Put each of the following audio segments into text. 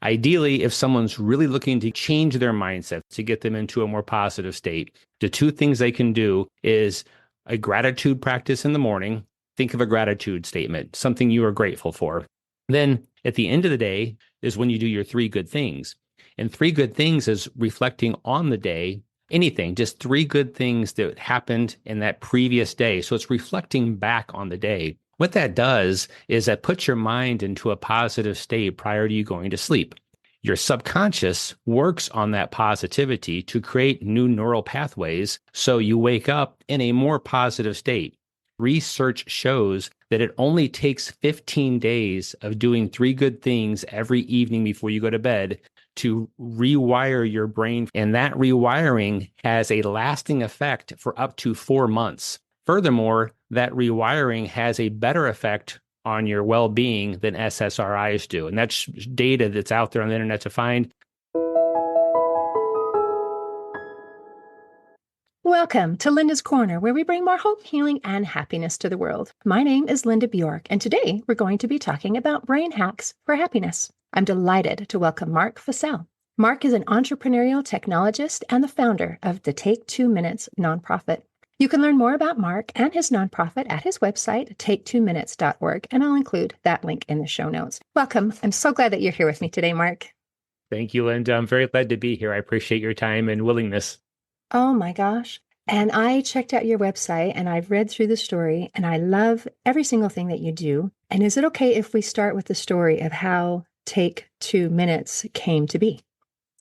Ideally, if someone's really looking to change their mindset, to get them into a more positive state, the two things they can do is a gratitude practice in the morning. Think of a gratitude statement, something you are grateful for. Then at the end of the day is when you do your three good things. And three good things is reflecting on the day, anything, just three good things that happened in that previous day. So it's reflecting back on the day. What that does is that puts your mind into a positive state prior to you going to sleep. Your subconscious works on that positivity to create new neural pathways so you wake up in a more positive state. Research shows that it only takes 15 days of doing three good things every evening before you go to bed to rewire your brain. And that rewiring has a lasting effect for up to 4 months. Furthermore, that rewiring has a better effect on your well-being than SSRIs do. And that's data that's out there on the internet to find. Welcome to Linda's Corner, where we bring more hope, healing, and happiness to the world. My name is Linda Bjork, and today we're going to be talking about brain hacks for happiness. I'm delighted to welcome Marc Fussell. Marc is an entrepreneurial technologist and the founder of the Take 2 Minutes nonprofit. You can learn more about Marc and his nonprofit at his website, take2minutes.org, and I'll include that link in the show notes. Welcome. I'm so glad that you're here with me today, Marc. Thank you, Linda. I'm very glad to be here. I appreciate your time and willingness. Oh my gosh. And I checked out your website and I've read through the story and I love every single thing that you do. And is it okay if we start with the story of how Take 2 Minutes came to be?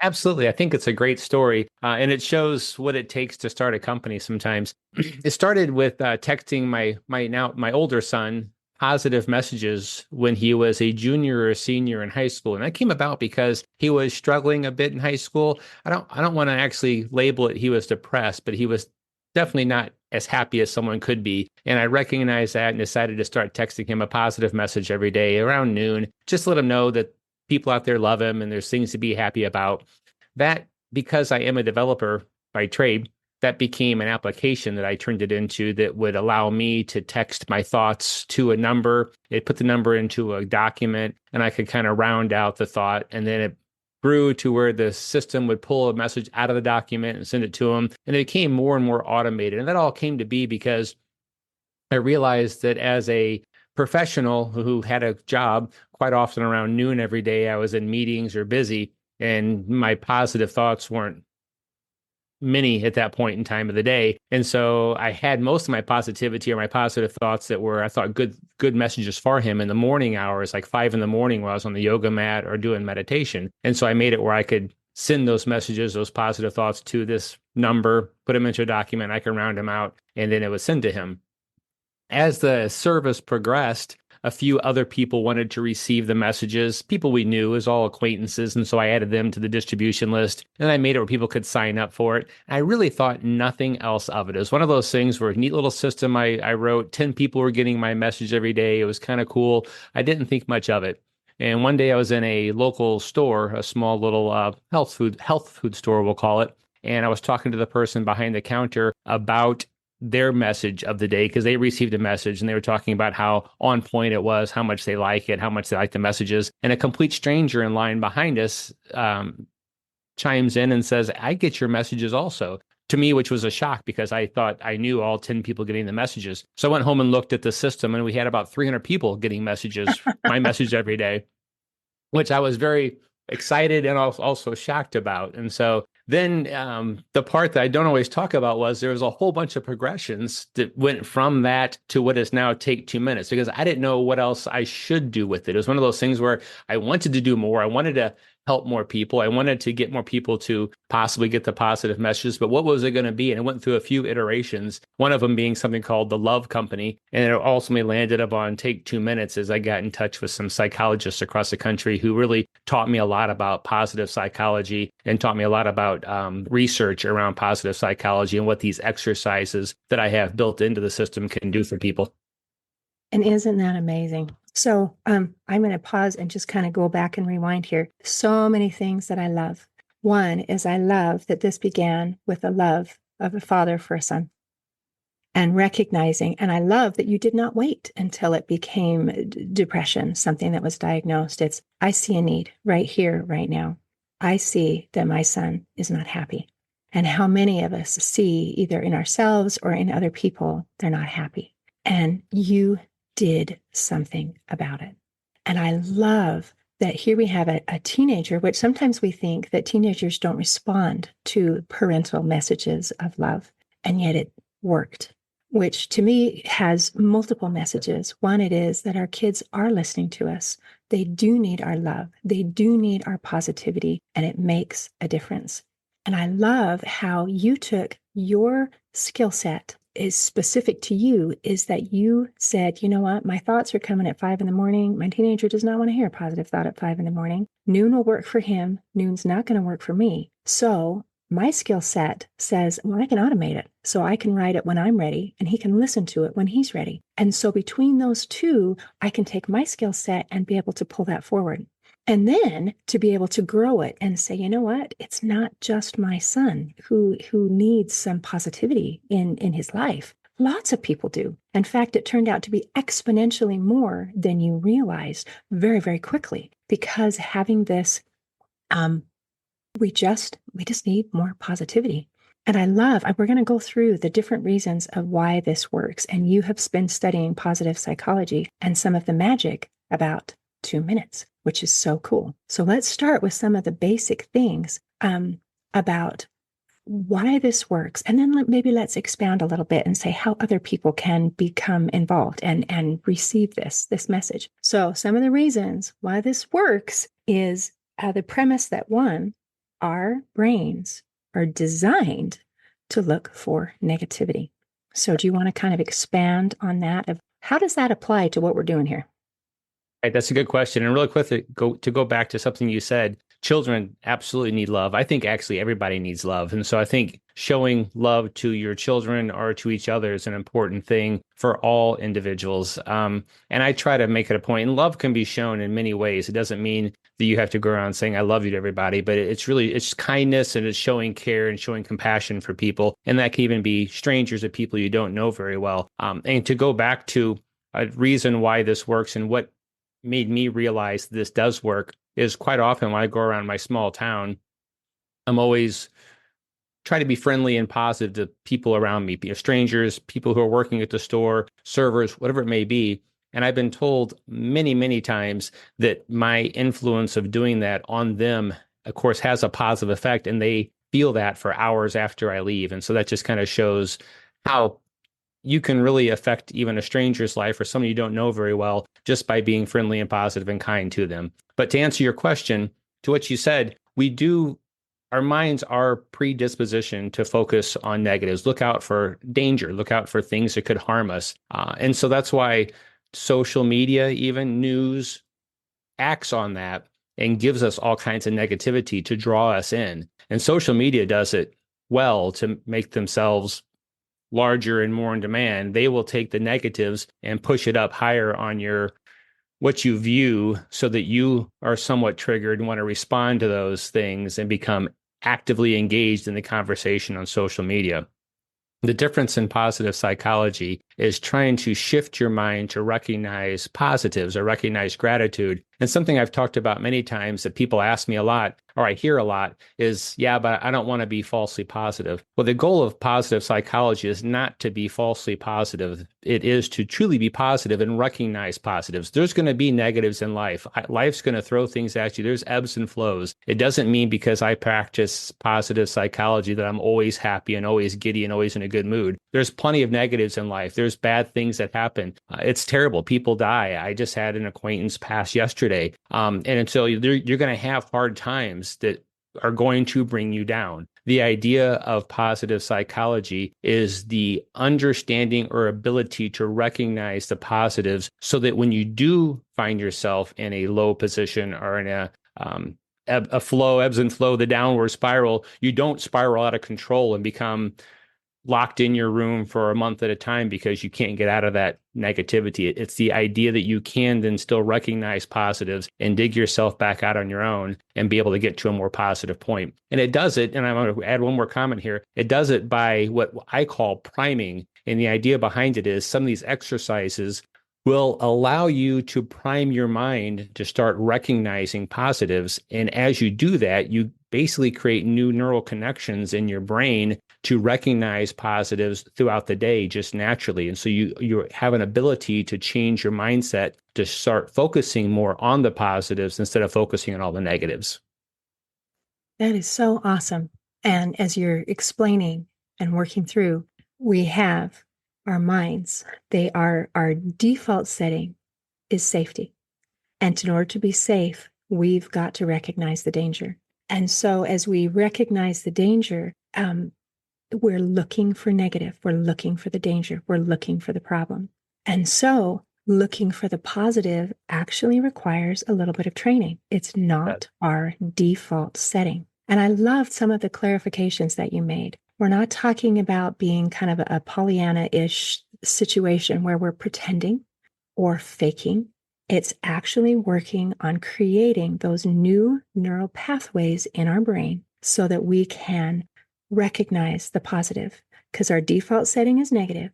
Absolutely. I think it's a great story, and it shows what it takes to start a company sometimes. It started with texting my older son positive messages when he was a junior or a senior in high school. And that came about because he was struggling a bit in high school. I don't want to actually label it he was depressed, but he was definitely not as happy as someone could be. And I recognized that and decided to start texting him a positive message every day around noon, just to let him know that people out there love him and there's things to be happy about. That, because I am a developer by trade, that became an application that I turned it into that would allow me to text my thoughts to a number. It put the number into a document and I could kind of round out the thought. And then it grew to where the system would pull a message out of the document and send it to them. And it became more and more automated. And that all came to be because I realized that as a professional who had a job, quite often around noon every day, I was in meetings or busy, and my positive thoughts weren't many at that point in time of the day. And so I had most of my positivity or my positive thoughts that were, I thought, good messages for him in the morning hours, like 5 a.m. while I was on the yoga mat or doing meditation. And so I made it where I could send those messages, those positive thoughts to this number, put them into a document, I can round them out, and then it was sent to him. As the service progressed, a few other people wanted to receive the messages, people we knew as all acquaintances. And so I added them to the distribution list and I made it where people could sign up for it. I really thought nothing else of it. It was one of those things where a neat little system I wrote, 10 people were getting my message every day. It was kind of cool. I didn't think much of it. And one day I was in a local store, a small little health food store, we'll call it. And I was talking to the person behind the counter about their message of the day because they received a message and they were talking about how on point it was, how much they like it, how much they like the messages. And a complete stranger in line behind us chimes in and says, I get your messages also. To me, which was a shock because I thought I knew all 10 people getting the messages. So I went home and looked at the system and we had about 300 people getting messages, my message every day, which I was very excited and also shocked about. And so then the part that I don't always talk about was there was a whole bunch of progressions that went from that to what is now Take 2 Minutes, because I didn't know what else I should do with it. It was one of those things where I wanted to do more. I wanted to help more people. I wanted to get more people to possibly get the positive messages, but what was it going to be? And it went through a few iterations, one of them being something called the Love Company. And it ultimately landed up on Take 2 Minutes as I got in touch with some psychologists across the country who really taught me a lot about positive psychology and taught me a lot about research around positive psychology and what these exercises that I have built into the system can do for people. And isn't that amazing? So I'm going to pause and just kind of go back and rewind here. So many things that I love. One is I love that this began with the love of a father for a son. and recognizing. And I love that you did not wait until it became depression, something that was diagnosed. It's, I see a need right here, right now. I see that my son is not happy. And how many of us see either in ourselves or in other people, they're not happy. And you did something about it. And I love that here we have a teenager, which sometimes we think that teenagers don't respond to parental messages of love. And yet it worked, which to me has multiple messages. One, it is that our kids are listening to us. They do need our love. They do need our positivity, and it makes a difference. And I love how you took your skill set is specific to you, is that you said, you know what, my thoughts are coming at 5 a.m. My teenager does not want to hear a positive thought at 5 a.m. Noon will work for him. Noon's not going to work for me. So my skill set says, well, I can automate it. So I can write it when I'm ready and he can listen to it when he's ready. And so between those two, I can take my skill set and be able to pull that forward. And then to be able to grow it and say, you know what, it's not just my son who needs some positivity in his life. Lots of people do. In fact, it turned out to be exponentially more than you realized very, very quickly, because having this, we just need more positivity. And I love, we're going to go through the different reasons of why this works. And you have been studying positive psychology and some of the magic about 2 minutes, which is so cool. So let's start with some of the basic things about why this works. And then maybe let's expand a little bit and say how other people can become involved and receive this message. So some of the reasons why this works is the premise that, one, our brains are designed to look for negativity. So do you want to kind of expand on that? Of how does that apply to what we're doing here? Right, that's a good question. And really quick, to go back to something you said, children absolutely need love. I think actually everybody needs love. And so I think showing love to your children or to each other is an important thing for all individuals. And I try to make it a point. And love can be shown in many ways. It doesn't mean that you have to go around saying, I love you to everybody, but it's kindness, and it's showing care and showing compassion for people. And that can even be strangers or people you don't know very well. And to go back to a reason why this works and what made me realize this does work is quite often when I go around my small town, I'm always try to be friendly and positive to people around me, strangers, people who are working at the store, servers, whatever it may be. And I've been told many, many times that my influence of doing that on them, of course, has a positive effect, and they feel that for hours after I leave. And so that just kind of shows how you can really affect even a stranger's life or someone you don't know very well just by being friendly and positive and kind to them. But to answer your question, to what you said, our minds are predispositioned to focus on negatives, look out for danger, look out for things that could harm us. And so that's why social media, even news, acts on that and gives us all kinds of negativity to draw us in. And social media does it well to make themselves larger and more in demand. They will take the negatives and push it up higher on what you view, so that you are somewhat triggered and want to respond to those things and become actively engaged in the conversation on social media. The difference in positive psychology is trying to shift your mind to recognize positives or recognize gratitude. And something I've talked about many times that people ask me a lot, or I hear a lot, is, yeah, but I don't want to be falsely positive. Well, the goal of positive psychology is not to be falsely positive. It is to truly be positive and recognize positives. There's going to be negatives in life. Life's going to throw things at you. There's ebbs and flows. It doesn't mean because I practice positive psychology that I'm always happy and always giddy and always in a good mood. There's plenty of negatives in life. There's bad things that happen. It's terrible. People die. I just had an acquaintance pass yesterday. And so you're going to have hard times that are going to bring you down. The idea of positive psychology is the understanding or ability to recognize the positives, so that when you do find yourself in a low position or in a flow, ebbs and flow, the downward spiral, you don't spiral out of control and become locked in your room for a month at a time because you can't get out of that negativity. It's the idea that you can then still recognize positives and dig yourself back out on your own and be able to get to a more positive point. And it does it, and I'm going to add one more comment here, it does it by what I call priming And the idea behind it is some of these exercises will allow you to prime your mind to start recognizing positives. And as you do that, you basically create new neural connections in your brain to recognize positives throughout the day just naturally. And so you have an ability to change your mindset to start focusing more on the positives instead of focusing on all the negatives. That is so awesome. And as you're explaining and working through, we have our minds. They are our default setting is safety. And in order to be safe, we've got to recognize the danger. And so as we recognize the danger, we're looking for negative. We're looking for the danger. We're looking for the problem. And so looking for the positive actually requires a little bit of training. It's not our default setting. And I loved some of the clarifications that you made. We're not talking about being kind of a Pollyanna-ish situation where we're pretending or faking. It's actually working on creating those new neural pathways in our brain so that we can recognize the positive, because our default setting is negative,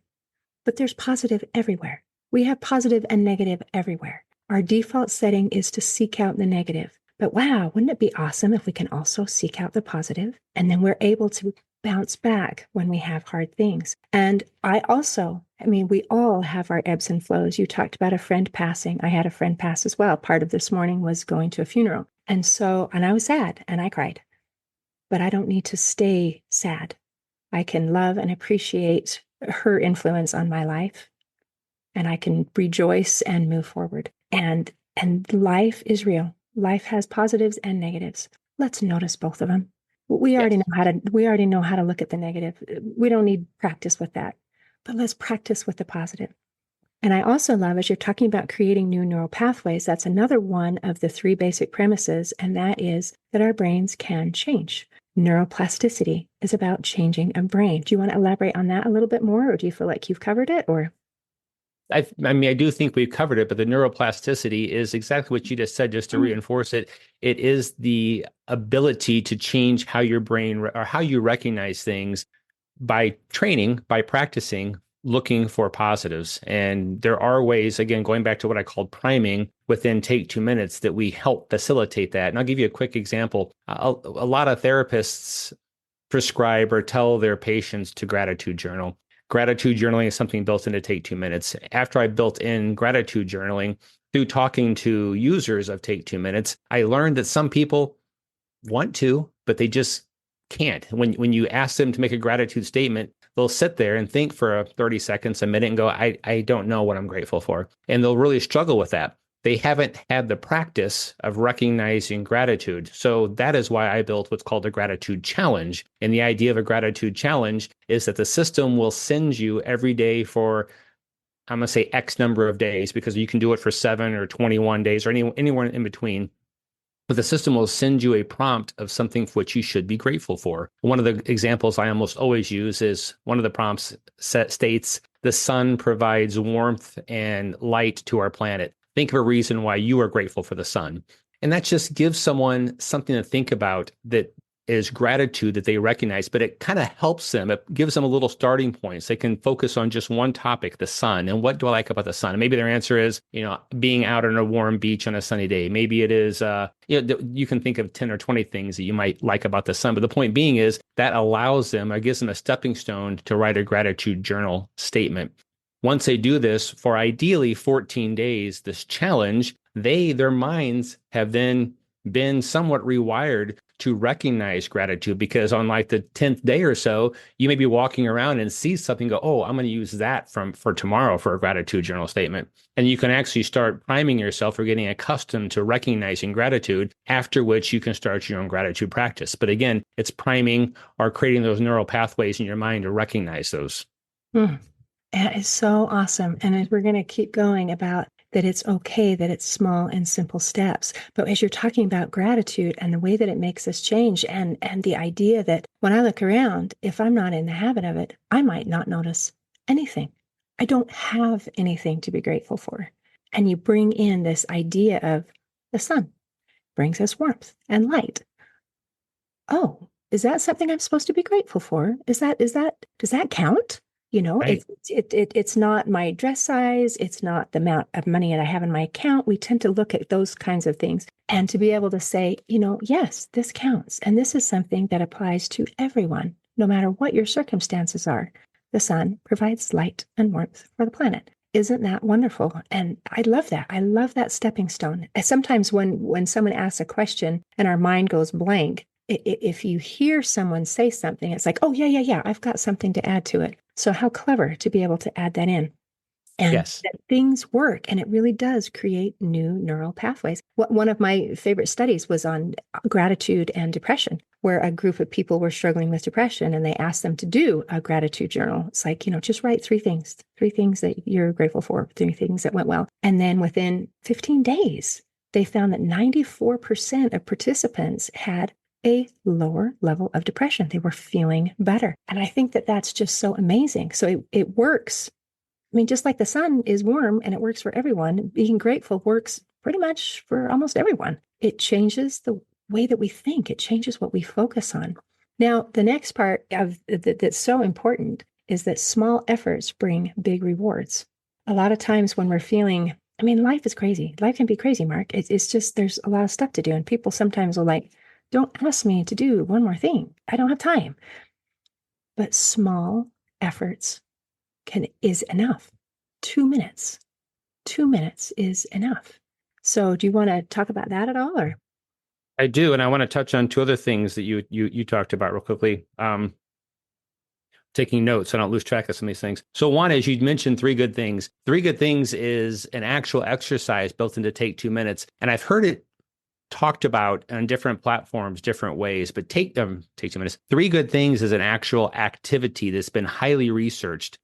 but there's positive everywhere. We have positive and negative everywhere. Our default setting is to seek out the negative. But wow, wouldn't it be awesome if we can also seek out the positive? And then we're able to bounce back when we have hard things. And we all have our ebbs and flows. You talked about a friend passing. I had a friend pass as well. Part of this morning was going to a funeral. And I was sad and I cried. But I don't need to stay sad. I can love and appreciate her influence on my life, and I can rejoice and move forward. And life is real. Life has positives and negatives. Let's notice both of them. We already know how to look at the negative. We don't need practice with that. But let's practice with the positive. And I also love, as you're talking about creating new neural pathways, that's another one of the three basic premises, and that is that our brains can change. Neuroplasticity is about changing a brain. Do you want to elaborate on that a little bit more, or do you feel like you've covered it? Or I do think we've covered it, but the neuroplasticity is exactly what you just said, just to reinforce it. It is the ability to change how your brain or how you recognize things by training, by practicing, looking for positives. And there are ways, again, going back to what I called priming within Take 2 Minutes, that we help facilitate that. And I'll give you a quick example. A lot of therapists prescribe or tell their patients to gratitude journal. Gratitude journaling is something built into Take 2 Minutes. After I built in gratitude journaling through talking to users of Take 2 Minutes, I learned that some people want to, but they just can't. When you ask them to make a gratitude statement, they'll sit there and think for 30 seconds, a minute, and go, I don't know what I'm grateful for. And they'll really struggle with that. They haven't had the practice of recognizing gratitude. So that is why I built what's called a gratitude challenge. And the idea of a gratitude challenge is that the system will send you every day for, I'm going to say X number of days, because you can do it for 7 or 21 days or anywhere in between. But the system will send you a prompt of something for which you should be grateful for. One of the examples I almost always use is one of the prompts states, the sun provides warmth and light to our planet. Think of a reason why you are grateful for the sun. And that just gives someone something to think about that is gratitude that they recognize, but it kind of helps them. It gives them a little starting point. So they can focus on just one topic, the sun. And what do I like about the sun? And maybe their answer is, being out on a warm beach on a sunny day. Maybe it is, you can think of 10 or 20 things that you might like about the sun. But the point being is that allows them, or gives them a stepping stone to write a gratitude journal statement. Once they do this for ideally 14 days, this challenge, their minds have then been somewhat rewired to recognize gratitude, because on like the 10th day or so, you may be walking around and see something, go, oh, I'm going to use that for tomorrow for a gratitude journal statement. And you can actually start priming yourself or getting accustomed to recognizing gratitude, after which you can start your own gratitude practice. But again, it's priming or creating those neural pathways in your mind to recognize those. That is so awesome. And we're going to keep going about that it's okay that it's small and simple steps. But as you're talking about gratitude and the way that it makes us change, and the idea that when I look around, if I'm not in the habit of it, I might not notice anything. I don't have anything to be grateful for. And you bring in this idea of the sun brings us warmth and light. Oh, is that something I'm supposed to be grateful for? Does that count? Right. It's not my dress size. It's not the amount of money that I have in my account. We tend to look at those kinds of things and to be able to say, yes, this counts. And this is something that applies to everyone, no matter what your circumstances are. The sun provides light and warmth for the planet. Isn't that wonderful? And I love that. I love that stepping stone. Sometimes when someone asks a question and our mind goes blank, if you hear someone say something, it's like, oh, yeah, yeah, yeah, I've got something to add to it. So how clever to be able to add that in. And Yes. that things work, and it really does create new neural pathways. One of my favorite studies was on gratitude and depression, where a group of people were struggling with depression, and they asked them to do a gratitude journal. It's like, just write three things that you're grateful for, three things that went well. And then within 15 days, they found that 94% of participants had a lower level of depression. They were feeling better. And I think that that's just so amazing. So it works. I mean, just like the sun is warm and it works for everyone, being grateful works pretty much for almost everyone. It changes the way that we think, it changes what we focus on. Now, the next part that's so important is that small efforts bring big rewards. A lot of times when we're feeling, I mean, life is crazy. Life can be crazy, Mark. It's just there's a lot of stuff to do. And people sometimes will like, don't ask me to do one more thing. I don't have time. But small efforts is enough. 2 minutes. 2 minutes is enough. So do you want to talk about that at all, or? I do, and I want to touch on two other things that you talked about real quickly. Taking notes so I don't lose track of some of these things. So one is you mentioned three good things. Three good things is an actual exercise built into Take 2 minutes, and I've heard it talked about on different platforms, different ways. But take 2 minutes. Three good things is an actual activity that's been highly researched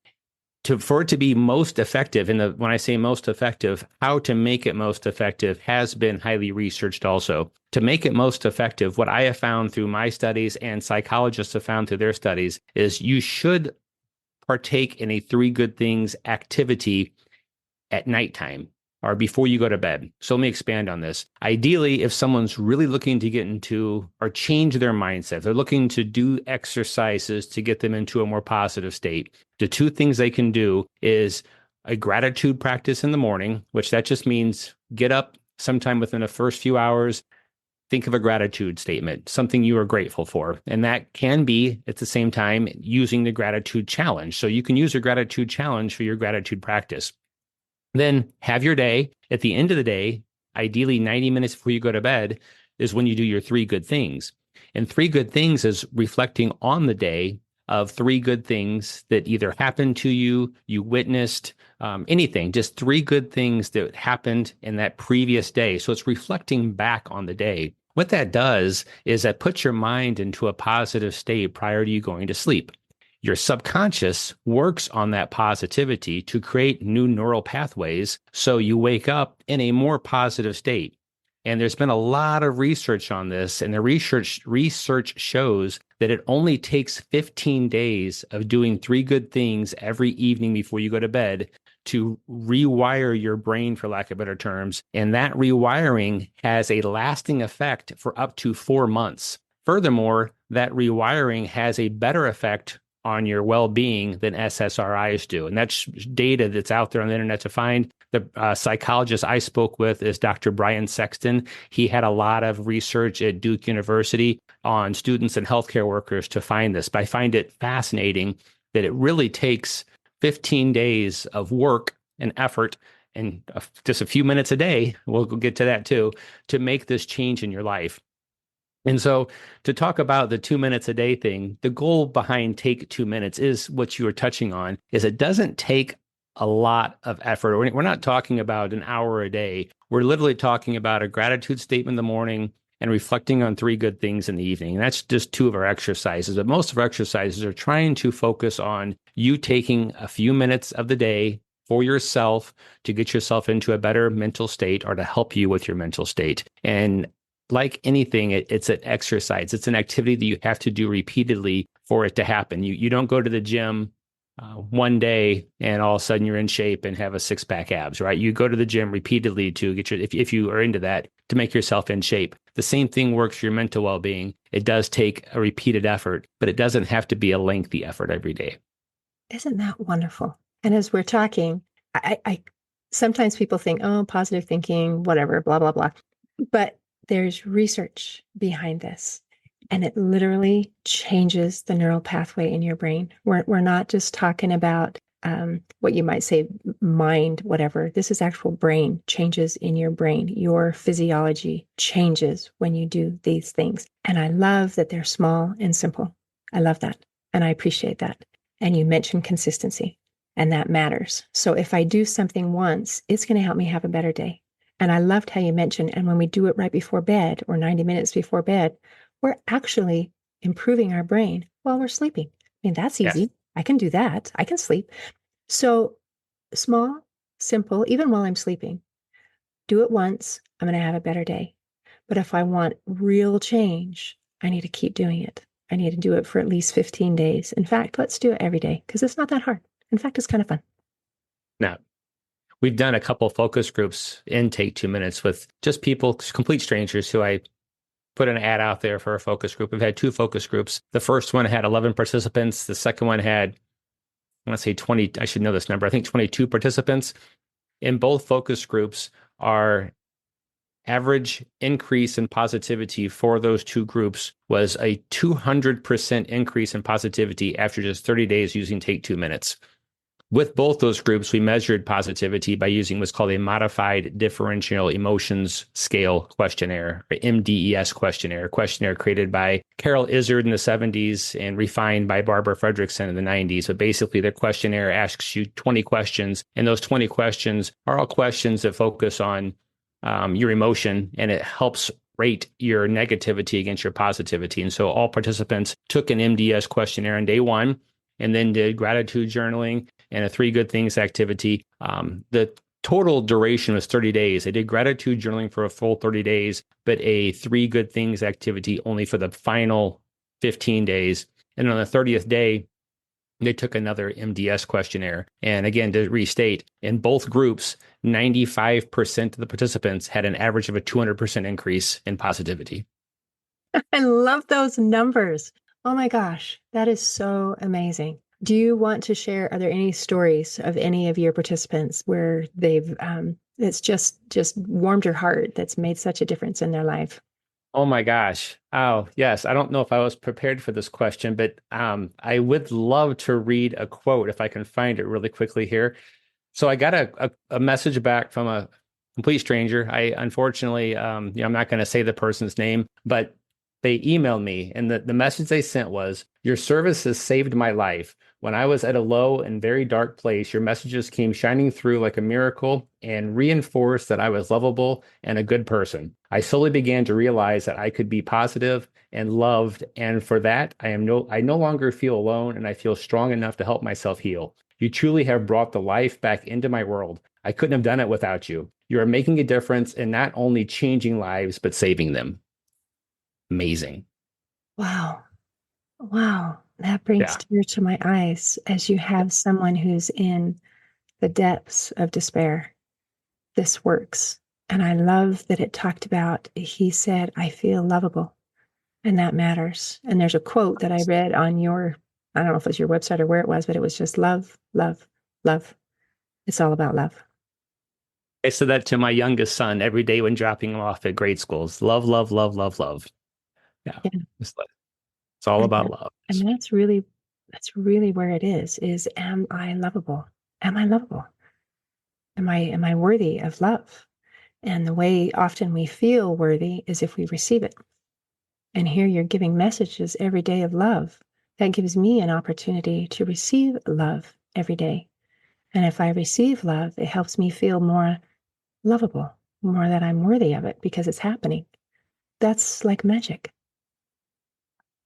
for it to be most effective. When I say most effective, how to make it most effective has been highly researched also. To make it most effective, what I have found through my studies and psychologists have found through their studies is you should partake in a three good things activity at nighttime or before you go to bed. So let me expand on this. Ideally, if someone's really looking to get into or change their mindset, they're looking to do exercises to get them into a more positive state. The two things they can do is a gratitude practice in the morning, which that just means get up sometime within the first few hours, think of a gratitude statement, something you are grateful for. And that can be at the same time using the gratitude challenge. So you can use a gratitude challenge for your gratitude practice. Then have your day. At the end of the day, ideally 90 minutes before you go to bed, is when you do your three good things. And three good things is reflecting on the day of three good things that either happened to you, you witnessed, anything, just three good things that happened in that previous day. So it's reflecting back on the day. What that does is that puts your mind into a positive state prior to you going to sleep. Your subconscious works on that positivity to create new neural pathways so you wake up in a more positive state. And there's been a lot of research on this, and the research shows that it only takes 15 days of doing three good things every evening before you go to bed to rewire your brain, for lack of better terms. And that rewiring has a lasting effect for up to 4 months. Furthermore, that rewiring has a better effect on your well-being than SSRIs do. And that's data that's out there on the internet to find. The psychologist I spoke with is Dr. Brian Sexton. He had a lot of research at Duke University on students and healthcare workers to find this. But I find it fascinating that it really takes 15 days of work and effort and just a few minutes a day, we'll get to that too, to make this change in your life. And so to talk about the 2 minutes a day thing, the goal behind Take 2 minutes is what you were touching on, is it doesn't take a lot of effort. We're not talking about an hour a day. We're literally talking about a gratitude statement in the morning and reflecting on three good things in the evening. And that's just two of our exercises. But most of our exercises are trying to focus on you taking a few minutes of the day for yourself to get yourself into a better mental state or to help you with your mental state. And like anything, it's an exercise. It's an activity that you have to do repeatedly for it to happen. You don't go to the gym one day and all of a sudden you're in shape and have a six-pack abs, right? You go to the gym repeatedly to get if you are into that, to make yourself in shape. The same thing works for your mental well-being. It does take a repeated effort, but it doesn't have to be a lengthy effort every day. Isn't that wonderful? And as we're talking, I sometimes people think, oh, positive thinking, whatever, blah, blah, blah. But there's research behind this, and it literally changes the neural pathway in your brain. We're not just talking about what you might say, mind, whatever. This is actual brain changes in your brain. Your physiology changes when you do these things. And I love that they're small and simple. I love that. And I appreciate that. And you mentioned consistency, and that matters. So if I do something once, it's going to help me have a better day. And I loved how you mentioned, and when we do it right before bed or 90 minutes before bed, we're actually improving our brain while we're sleeping. I mean, that's Yes. easy. I can do that. I can sleep. So small, simple, even while I'm sleeping, do it once. I'm going to have a better day. But if I want real change, I need to keep doing it. I need to do it for at least 15 days. In fact, let's do it every day because it's not that hard. In fact, it's kind of fun. Now, we've done a couple focus groups in Take 2 Minutes with just people, complete strangers who I put an ad out there for a focus group. We've had two focus groups. The first one had 11 participants. The second one had, I want to say 20, I should know this number, I think 22 participants. In both focus groups, our average increase in positivity for those two groups was a 200% increase in positivity after just 30 days using Take 2 Minutes. With both those groups, we measured positivity by using what's called a modified differential emotions scale questionnaire, or MDES questionnaire created by Carol Izard in the 70s and refined by Barbara Fredrickson in the 90s. But basically, the questionnaire asks you 20 questions, and those 20 questions are all questions that focus on your emotion, and it helps rate your negativity against your positivity. And so all participants took an MDS questionnaire on day one and then did gratitude journaling and a 3 good things activity. The total duration was 30 days. I did gratitude journaling for a full 30 days, but a 3 good things activity only for the final 15 days. And on the 30th day, they took another MDS questionnaire. And again, to restate, in both groups, 95% of the participants had an average of a 200% increase in positivity. I love those numbers. Oh my gosh, that is so amazing. Do you want to share, are there any stories of any of your participants where they've, it's just warmed your heart, that's made such a difference in their life? Oh my gosh. Oh, yes. I don't know if I was prepared for this question, but I would love to read a quote if I can find it really quickly here. So I got a message back from a complete stranger. I unfortunately, I'm not going to say the person's name, but they emailed me, and the message they sent was, "Your service has saved my life. When I was at a low and very dark place, your messages came shining through like a miracle and reinforced that I was lovable and a good person. I slowly began to realize that I could be positive and loved, and for that, I no longer feel alone, and I feel strong enough to help myself heal. You truly have brought the life back into my world. I couldn't have done it without you. You are making a difference in not only changing lives, but saving them." Amazing. Wow. Wow. That brings Yeah. tears to my eyes as you have someone who's in the depths of despair. This works. And I love that it talked about, he said, I feel lovable. And that matters. And there's a quote that I read on your, I don't know if it was your website or where it was, but it was just love, love, love. It's all about love. I said that to my youngest son every day when dropping him off at grade schools. Love, love, love, love, love. Yeah. Yeah. It's all And about that, love. and that's really where it is am I lovable? Am I lovable? Am I worthy of love? And the way often we feel worthy is if we receive it. And here you're giving messages every day of love. That gives me an opportunity to receive love every day. And if I receive love, it helps me feel more lovable, more that I'm worthy of it because it's happening. That's like magic.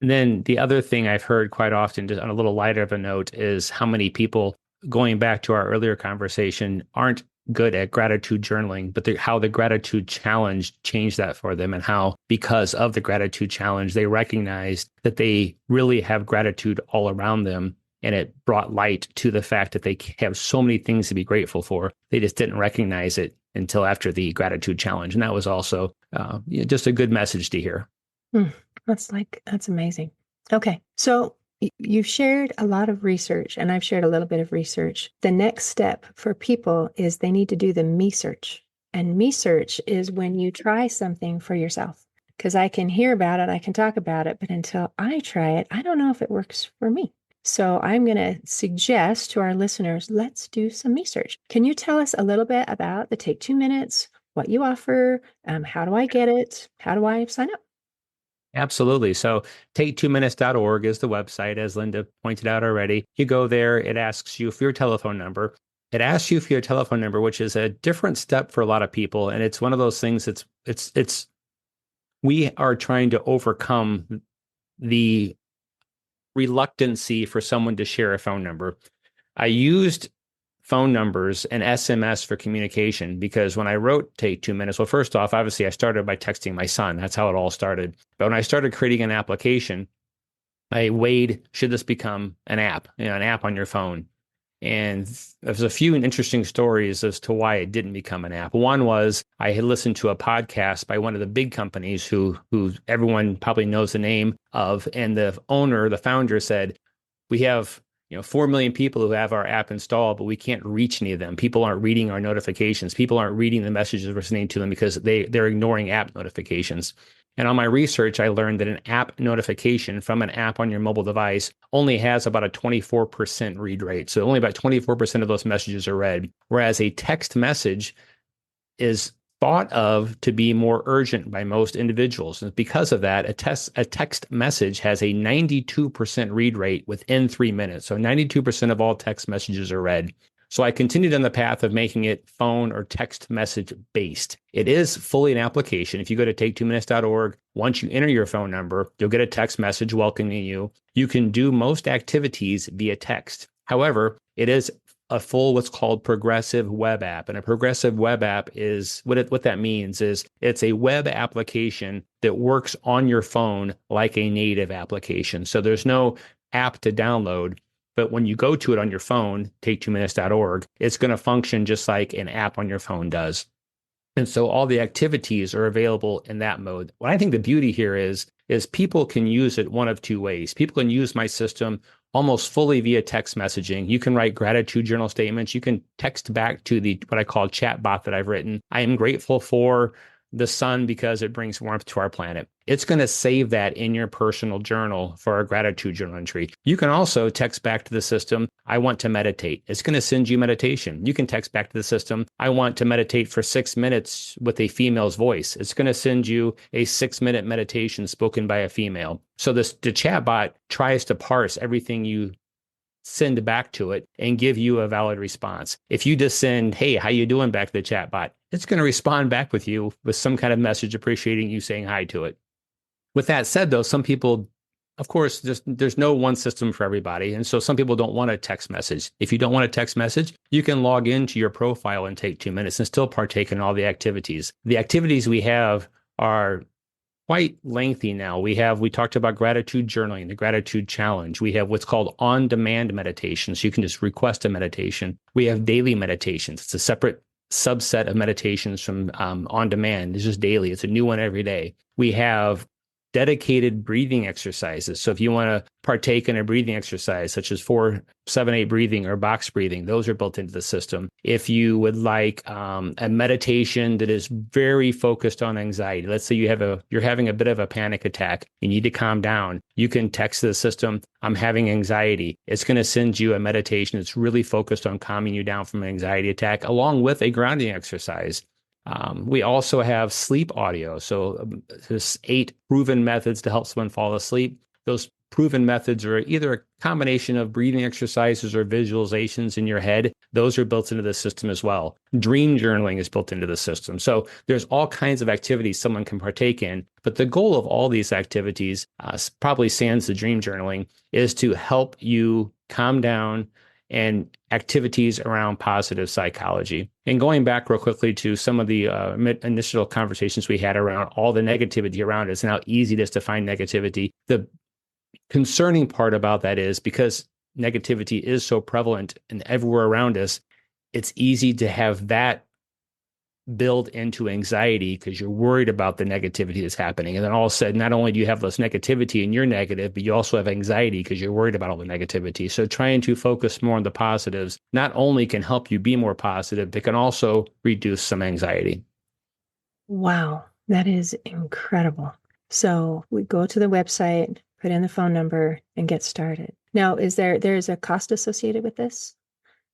And then the other thing I've heard quite often, just on a little lighter of a note, is how many people, going back to our earlier conversation, aren't good at gratitude journaling, but how the gratitude challenge changed that for them, and how, because of the gratitude challenge, they recognized that they really have gratitude all around them. And it brought light to the fact that they have so many things to be grateful for. They just didn't recognize it until after the gratitude challenge. And that was also just a good message to hear. Hmm. That's amazing. Okay. So You've shared a lot of research, and I've shared a little bit of research. The next step for people is they need to do the me search. And me search is when you try something for yourself. Because I can hear about it, I can talk about it, but until I try it, I don't know if it works for me. So I'm going to suggest to our listeners, let's do some me search. Can you tell us a little bit about the Take 2 Minutes, what you offer? How do I get it? How do I sign up? Absolutely. So take2minutes.org is the website, as Linda pointed out already. You go there, it asks you for your telephone number. It asks you for your telephone number, which is a different step for a lot of people. And it's one of those things we are trying to overcome the reluctancy for someone to share a phone number. I used phone numbers and SMS for communication because when I wrote Take 2 Minutes, well, first off, obviously I started by texting my son. That's how it all started. But when I started creating an application, I weighed, should this become an app, an app on your phone? And there's a few interesting stories as to why it didn't become an app. One was I had listened to a podcast by one of the big companies who everyone probably knows the name of, and the owner, the founder said, we have 4 million people who have our app installed, but we can't reach any of them. People aren't reading our notifications. People aren't reading the messages we're sending to them because they're ignoring app notifications. And on my research, I learned that an app notification from an app on your mobile device only has about a 24% read rate. So only about 24% of those messages are read, whereas a text message is thought of to be more urgent by most individuals. And because of that, a text message has a 92% read rate within 3 minutes. So 92% of all text messages are read. So I continued on the path of making it phone or text message based. It is fully an application. If you go to take2minutes.org, once you enter your phone number, you'll get a text message welcoming you. You can do most activities via text. However, it is a full what's called progressive web app. And a progressive web app is what that means is it's a web application that works on your phone like a native application. So there's no app to download. But when you go to it on your phone, take2minutes.org, it's going to function just like an app on your phone does. And so all the activities are available in that mode. What I think the beauty here is people can use it one of two ways. People can use my system almost fully via text messaging. You can write gratitude journal statements. You can text back to the what I call chat bot that I've written. I am grateful for the sun because it brings warmth to our planet. It's going to save that in your personal journal for a gratitude journal entry. You can also text back to the system, I want to meditate. It's going to send you meditation. You can text back to the system, I want to meditate for 6 minutes with a female's voice. It's going to send you a 6-minute meditation spoken by a female. So the chatbot tries to parse everything you send back to it and give you a valid response. If you just send, hey, how you doing back to the chatbot, it's going to respond back with you with some kind of message appreciating you saying hi to it. With that said, though, some people, of course, there's no one system for everybody. And so some people don't want a text message. If you don't want a text message, you can log into your profile and take 2 minutes and still partake in all the activities. The activities we have are quite lengthy now. We talked about gratitude journaling, the gratitude challenge. We have what's called on-demand meditation. So you can just request a meditation. We have daily meditations. It's a separate subset of meditations from on demand. It's just daily. It's a new one every day. We have dedicated breathing exercises. So if you want to partake in a breathing exercise, such as 4-7-8 breathing or box breathing, those are built into the system. If you would like a meditation that is very focused on anxiety, let's say you're having a bit of a panic attack, you need to calm down, you can text the system, I'm having anxiety. It's going to send you a meditation that's really focused on calming you down from an anxiety attack, along with a grounding exercise. We also have sleep audio. So there's 8 proven methods to help someone fall asleep. Those proven methods are either a combination of breathing exercises or visualizations in your head. Those are built into the system as well. Dream journaling is built into the system. So there's all kinds of activities someone can partake in. But the goal of all these activities, probably sans the dream journaling, is to help you calm down and activities around positive psychology. And going back real quickly to some of the initial conversations we had around all the negativity around us and how easy it is to find negativity, the concerning part about that is because negativity is so prevalent and everywhere around us, it's easy to have that build into anxiety because you're worried about the negativity that's happening. And then all of a sudden, not only do you have this negativity and you're negative, but you also have anxiety because you're worried about all the negativity. So trying to focus more on the positives not only can help you be more positive, but can also reduce some anxiety. Wow, that is incredible. So we go to the website, put in the phone number, and get started. Now, there's a cost associated with this?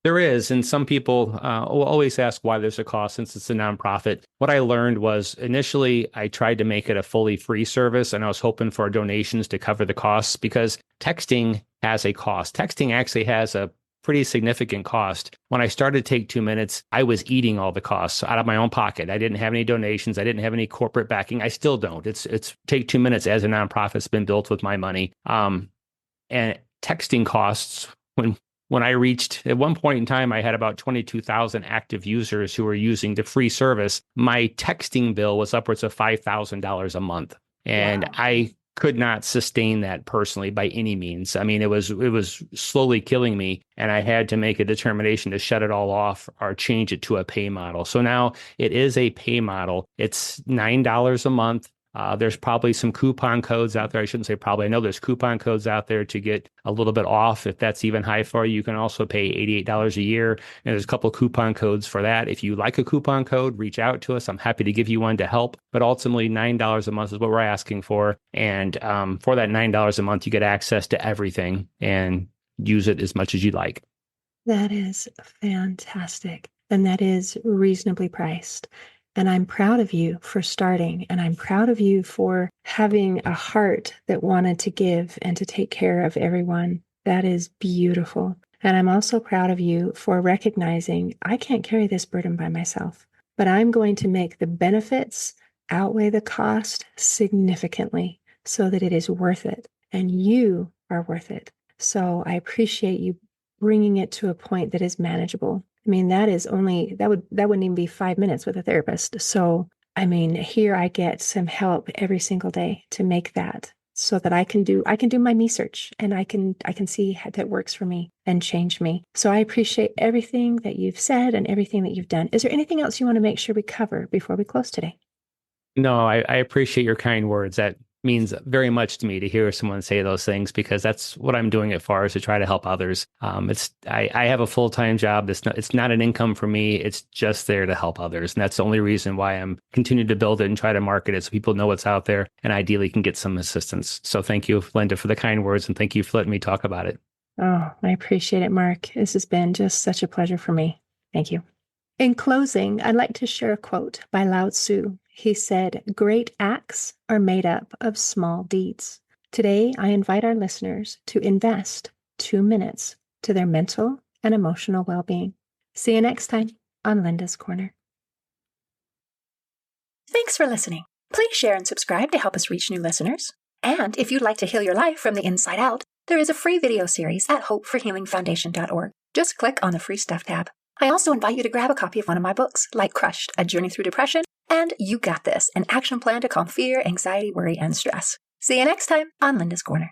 There is, and some people will always ask why there's a cost since it's a nonprofit. What I learned was initially I tried to make it a fully free service, and I was hoping for donations to cover the costs because texting has a cost. Texting actually has a pretty significant cost. When I started Take 2 Minutes, I was eating all the costs out of my own pocket. I didn't have any donations. I didn't have any corporate backing. I still don't. It's Take 2 Minutes as a nonprofit. It's been built with my money. And texting costs when I reached, at one point in time, I had about 22,000 active users who were using the free service. My texting bill was upwards of $5,000 a month. And Wow. I could not sustain that personally by any means. I mean, it was slowly killing me. And I had to make a determination to shut it all off or change it to a pay model. So now it is a pay model. It's $9 a month. There's probably some coupon codes out there. I shouldn't say probably. I know there's coupon codes out there to get a little bit off. If that's even high for you, you can also pay $88 a year. And there's a couple of coupon codes for that. If you like a coupon code, reach out to us. I'm happy to give you one to help. But ultimately, $9 a month is what we're asking for. And for that $9 a month, you get access to everything and use it as much as you'd like. That is fantastic. And that is reasonably priced. And I'm proud of you for starting. And I'm proud of you for having a heart that wanted to give and to take care of everyone. That is beautiful. And I'm also proud of you for recognizing I can't carry this burden by myself, but I'm going to make the benefits outweigh the cost significantly so that it is worth it. And you are worth it. So I appreciate you bringing it to a point that is manageable. I mean, that wouldn't even be 5 minutes with a therapist. So, I mean, here I get some help every single day to make that so that I can do my me search and I can see how that works for me and change me. So I appreciate everything that you've said and everything that you've done. Is there anything else you want to make sure we cover before we close today? No, I appreciate your kind words. That means very much to me to hear someone say those things because that's what I'm doing it for, is to try to help others. I have a full-time job. It's not an income for me. It's just there to help others. And that's the only reason why I'm continuing to build it and try to market it so people know what's out there and ideally can get some assistance. So thank you, Linda, for the kind words, and thank you for letting me talk about it. Oh, I appreciate it, Mark. This has been just such a pleasure for me. Thank you. In closing, I'd like to share a quote by Lao Tzu. He said, "Great acts are made up of small deeds." Today, I invite our listeners to invest 2 minutes to their mental and emotional well-being. See you next time on Linda's Corner. Thanks for listening. Please share and subscribe to help us reach new listeners. And if you'd like to heal your life from the inside out, there is a free video series at hopeforhealingfoundation.org. Just click on the free stuff tab. I also invite you to grab a copy of one of my books, like Crushed, A Journey Through Depression, and You Got This, an action plan to calm fear, anxiety, worry, and stress. See you next time on Linda's Corner.